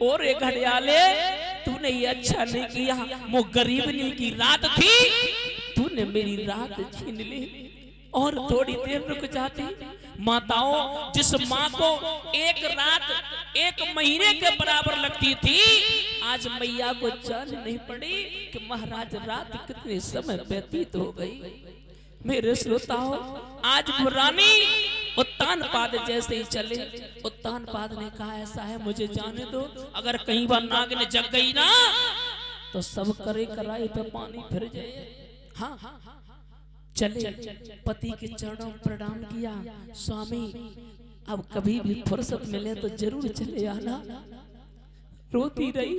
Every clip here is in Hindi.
और एक घड़ियाले तूने ये अच्छा नहीं किया, वो गरीबनी की रात थी, तूने मेरी रात छीन ली। और थोड़ी देर रुक जाती। माताओं, जिस माँ को एक रात 1 महीने के बराबर लगती थी, आज मैया को जान नहीं पड़ी कि महाराज रात कितने समय व्यतीत हो गई। मेरे श्रोताओं, आज रानी उत्तानपाद जैसे ही चले, उत्तानपाद ने कहा ऐसा है मुझे जाने दो, अगर कहीं बार नागिन जग गई ना तो सब करे कराए पे पानी फिर जाए। हाँ, चले, पति के चरणों में प्रणाम किया, स्वामी अब कभी भी फुर्सत मिले तो जरूर चले आना। रोती रही।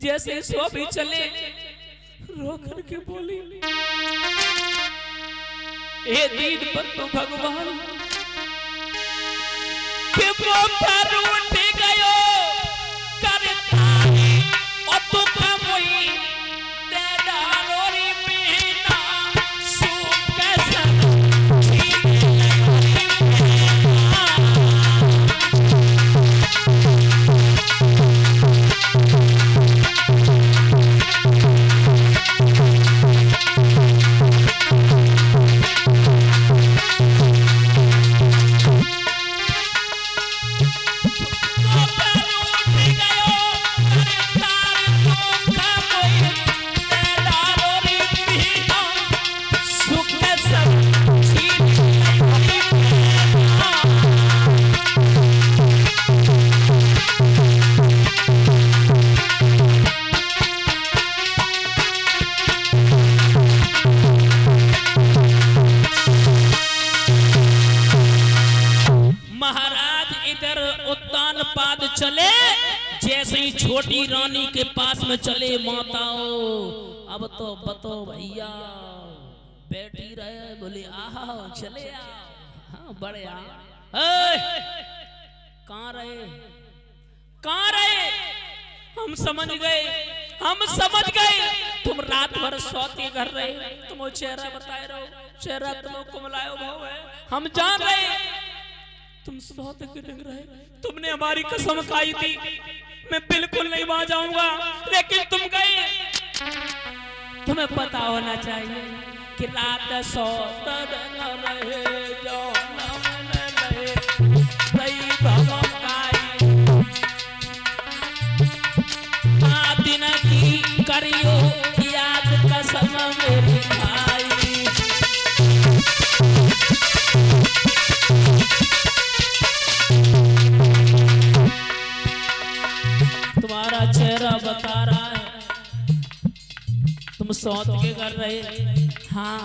जैसे स्वामी चले, रो करके बोली, हे दीन बंधु भगवान के वो पर उठ गयो करता और तू कमोई दे डालोरी बिना सुख कैसा चले। जैसे ही छोटी रानी के पास में चले, माताओं अब तो बतो भैया बैठी रहे, बोले आओ चले आओ। हाँ बड़े आओ। कहाँ रहे? हम समझ गए तुम रात भर सोते कर रहे, तुम चेहरा बताए रहो, चेहरा तुम कुमलायो भाव है, हम जान रहे तुम सोते के रंग रहे। तुमने हमारी कसम खाई थी मैं बिल्कुल नहीं वहां जाऊंगा, लेकिन तुम गए। तुम्हें पता होना चाहिए कि रात सोते रहे जो दिन की करियो याद कसम मेरी भाई। तुम्हारा चेहरा बता रहा है तुम सौत के कर रहे। हाँ,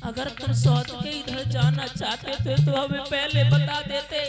अगर तुम सौत के इधर जाना चाहते थे तो हमें पहले बता देते।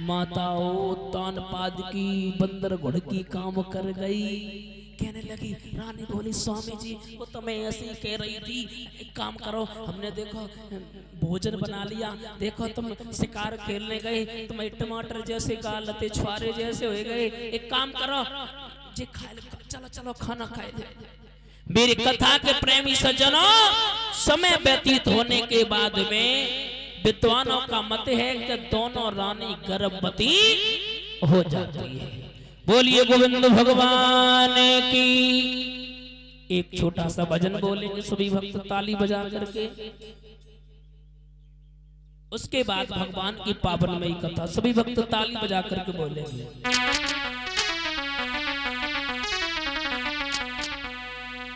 माताओं तानपाद की बंदर घुड़ की काम कर गई। कहने लगी, रानी बोली स्वामी जी वो तो मैं ऐसी कह रही थी, एक काम करो, हमने देखो भोजन बना लिया, देखो तुम शिकार खेलने गए, तुम टमाटर जैसे गालते छुआरे जैसे हो गए, एक काम करो जे चलो चलो खाना खाए थे। मेरी कथा के प्रेमी सज्जनों, समय व्यतीत होने के बाद में विद्वानों का मत है कि दोनों रानी गर्भवती हो जाती है। बोलिए गोविंद भगवान की। एक छोटा सा भजन बोलेंगे सभी भक्त ताली बजा करके, उसके बाद भगवान की पावनमयी कथा सभी भक्त ताली बजा करके बोलेंगे।